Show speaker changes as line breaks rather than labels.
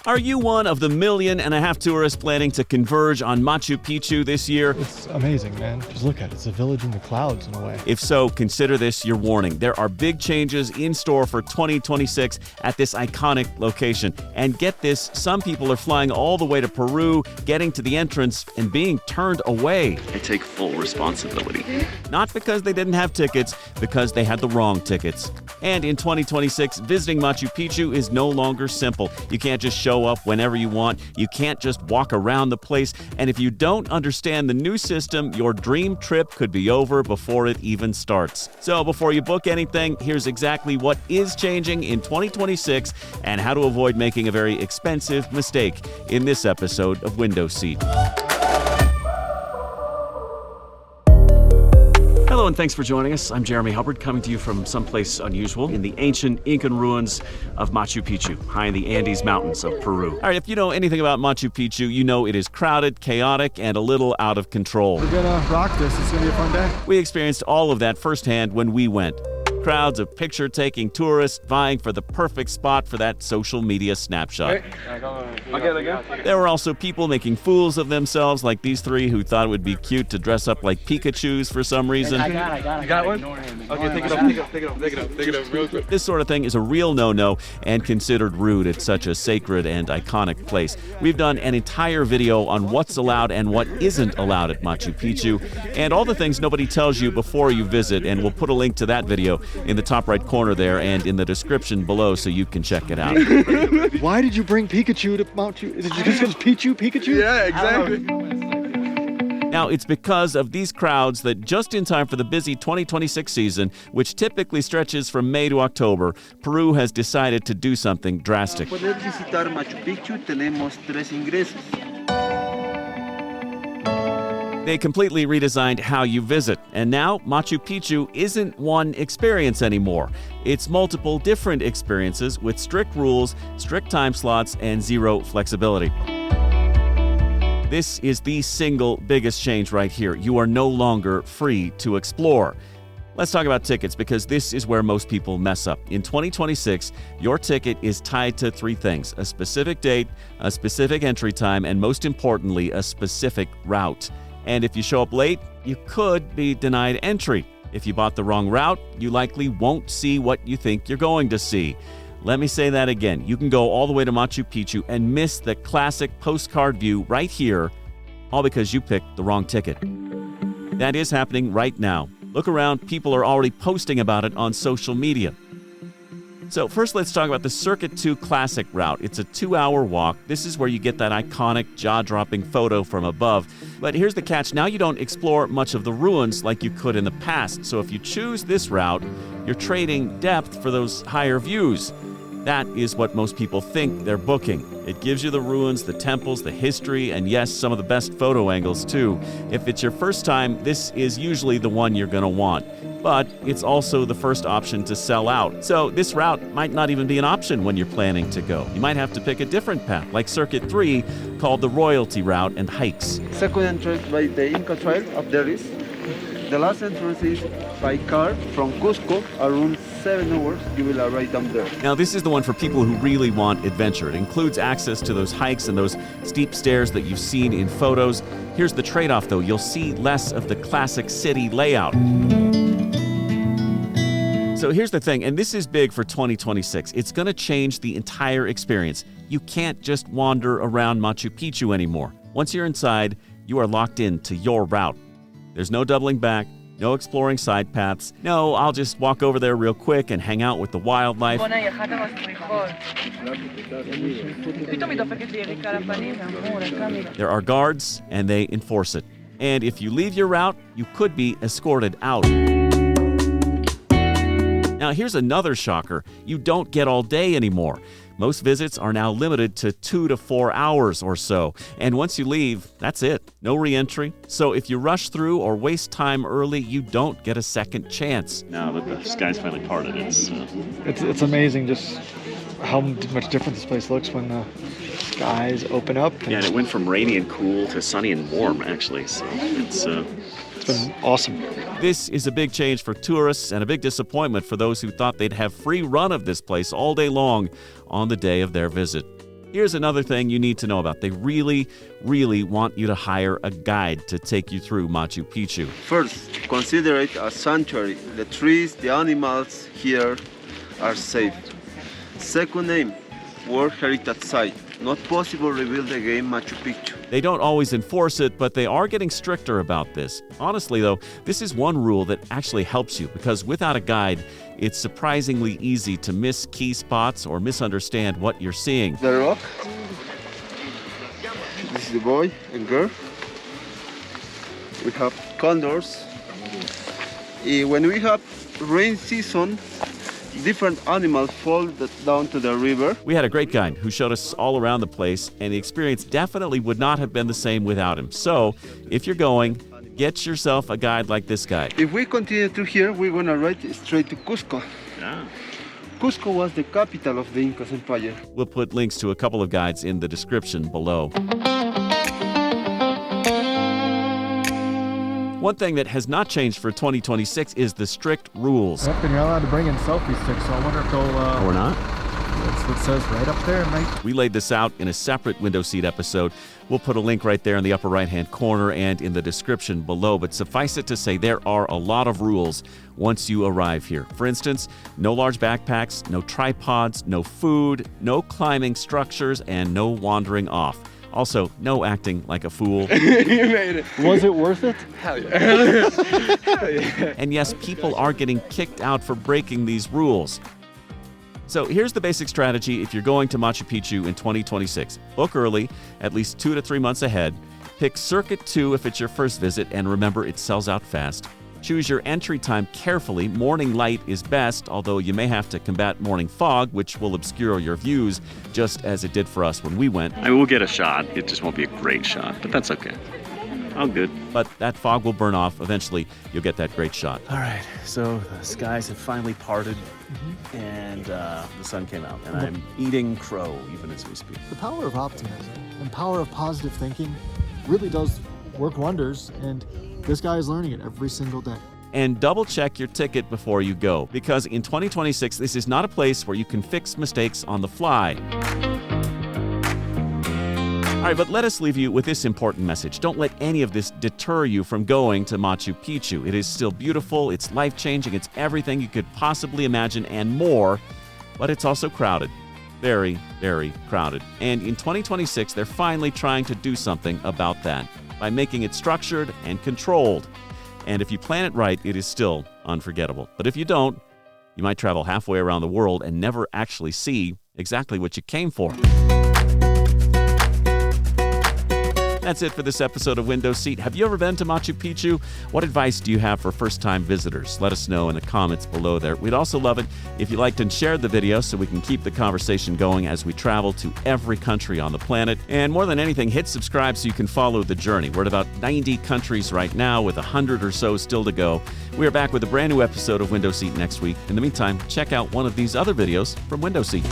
Are you one of the 1.5 million tourists planning to converge on Machu Picchu this year?
It's amazing, man. Just look at it. It's a village in the clouds in a way.
If so, consider this your warning. There are big changes in store for 2026 at this iconic location. And get this, some people are flying all the way to Peru, getting to the entrance, and being turned away.
I take full responsibility.
Not because they didn't have tickets, because they had the wrong tickets. And in 2026, visiting Machu Picchu is no longer simple. You can't just show up whenever you want. You can't just walk around the place. And if you don't understand the new system, your dream trip could be over before it even starts. So before you book anything, here's exactly what is changing in 2026 and how to avoid making a very expensive mistake in this episode of Window Seat. Hello and thanks for joining us. I'm Jeremy Hubbard, coming to you from someplace unusual in the ancient Incan ruins of Machu Picchu, high in the Andes Mountains of Peru. All right, if you know anything about Machu Picchu, you know it is crowded, chaotic, and a little out of control.
We're gonna rock this. It's gonna be a fun day.
We experienced all of that firsthand when we went. Crowds of picture-taking tourists vying for the perfect spot for that social media snapshot. There were also people making fools of themselves, like these three who thought it would be cute to dress up like Pikachus for some reason.
I got one? Okay, take it up real quick.
This sort of thing is a real no-no and considered rude at such a sacred and iconic place. We've done an entire video on what's allowed and what isn't allowed at Machu Picchu, and all the things nobody tells you before you visit, and we'll put a link to that video in the top right corner there and in the description below so you can check it out.
Why did you bring Pikachu to Machu? Is it just because it's Pikachu?
Yeah, exactly.
Now, it's because of these crowds that just in time for the busy 2026 season, which typically stretches from May to October, Peru has decided to do something drastic.
Poder visitar Machu Picchu tenemos 3 ingresos.
They completely redesigned how you visit, and now Machu Picchu isn't one experience anymore. It's multiple different experiences with strict rules, strict time slots, and zero flexibility. This is the single biggest change right here. You are no longer free to explore. Let's talk about tickets, because this is where most people mess up. In 2026, your ticket is tied to 3 things: a specific date, a specific entry time, and most importantly, a specific route. And if you show up late, you could be denied entry. If you bought the wrong route, you likely won't see what you think you're going to see. Let me say that again. You can go all the way to Machu Picchu and miss the classic postcard view right here, all because you picked the wrong ticket. That is happening right now. Look around, people are already posting about it on social media. So first, let's talk about the Circuit 2 Classic route. It's a 2-hour walk. This is where you get that iconic, jaw-dropping photo from above. But here's the catch. Now you don't explore much of the ruins like you could in the past. So if you choose this route, you're trading depth for those higher views. That is what most people think they're booking. It gives you the ruins, the temples, the history, and yes, some of the best photo angles too. If it's your first time, this is usually the one you're going to want. But it's also the first option to sell out. So this route might not even be an option when you're planning to go. You might have to pick a different path, like Circuit 3, called the Royalty Route and hikes.
Second entrance by the Inca Trail up there is. The last entrance is by car from Cusco. Around 7 hours, you will arrive down there.
Now, this is the one for people who really want adventure. It includes access to those hikes and those steep stairs that you've seen in photos. Here's the trade-off, though. You'll see less of the classic city layout. So here's the thing, and this is big for 2026. It's going to change the entire experience. You can't just wander around Machu Picchu anymore. Once you're inside, you are locked into your route. There's no doubling back, no exploring side paths. No, I'll just walk over there real quick and hang out with the wildlife. There are guards, and they enforce it. And if you leave your route, you could be escorted out. Now, here's another shocker. You don't get all day anymore. Most visits are now limited to 2 to 4 hours or so. And once you leave, that's it. No re-entry. So if you rush through or waste time early, you don't get a second chance.
Now that the sky's finally parted,
It's amazing just how much different this place looks when the skies open up.
yeah, and it went from rainy and cool to sunny and warm, actually. So it's
been awesome.
This is a big change for tourists and a big disappointment for those who thought they'd have free run of this place all day long on the day of their visit. Here's another thing you need to know about. They really, really want you to hire a guide to take you through Machu Picchu.
First, consider it a sanctuary. The trees, the animals here are safe. Second aim, World Heritage Site. Not possible rebuild again Machu Picchu.
They don't always enforce it, but they are getting stricter about this. Honestly, though, this is one rule that actually helps you because without a guide, it's surprisingly easy to miss key spots or misunderstand what you're seeing.
The rock. This is the boy and girl. We have condors. When we have rain season, different animals fall down to the river.
We had a great guide who showed us all around the place, and the experience definitely would not have been the same without him. So, if you're going, get yourself a guide like this guy.
If we continue to here, we're gonna ride straight to Cusco.
Yeah.
Cusco was the capital of the Incas Empire.
We'll put links to a couple of guides in the description below. One thing that has not changed for 2026 is the strict rules.
Yep, and you're allowed to bring in selfie sticks, so I wonder if they'll...
Or not?
That's what it says right up there, mate.
We laid this out in a separate window seat episode. We'll put a link right there in the upper right-hand corner and in the description below. But suffice it to say, there are a lot of rules once you arrive here. For instance, no large backpacks, no tripods, no food, no climbing structures, and no wandering off. Also, no acting like a fool.
You made it.
Was it worth it?
Hell yeah.
And yes, people are getting kicked out for breaking these rules. So here's the basic strategy if you're going to Machu Picchu in 2026. Book early, at least 2 to 3 months ahead. Pick Circuit 2 if it's your first visit, and remember, it sells out fast. Choose your entry time carefully. Morning light is best, although you may have to combat morning fog, which will obscure your views, just as it did for us when we went.
I mean, we'll get a shot. It just won't be a great shot, but that's okay. All good.
But that fog will burn off. Eventually, you'll get that great shot.
All right, so the skies have finally parted, and the sun came out, and I'm eating crow even as we speak.
The power of optimism and power of positive thinking really does work wonders, and this guy is learning it every single day.
And double check your ticket before you go, because in 2026, this is not a place where you can fix mistakes on the fly. All right, but let us leave you with this important message. Don't let any of this deter you from going to Machu Picchu. It is still beautiful, it's life-changing, it's everything you could possibly imagine and more, but it's also crowded. Very, very crowded. And in 2026, they're finally trying to do something about that by making it structured and controlled. And if you plan it right, it is still unforgettable. But if you don't, you might travel halfway around the world and never actually see exactly what you came for. That's it for this episode of Window Seat. Have you ever been to Machu Picchu? What advice do you have for first-time visitors? Let us know in the comments below there. We'd also love it if you liked and shared the video so we can keep the conversation going as we travel to every country on the planet. And more than anything, hit subscribe so you can follow the journey. We're at about 90 countries right now with 100 or so still to go. We are back with a brand new episode of Window Seat next week. In the meantime, check out one of these other videos from Window Seat.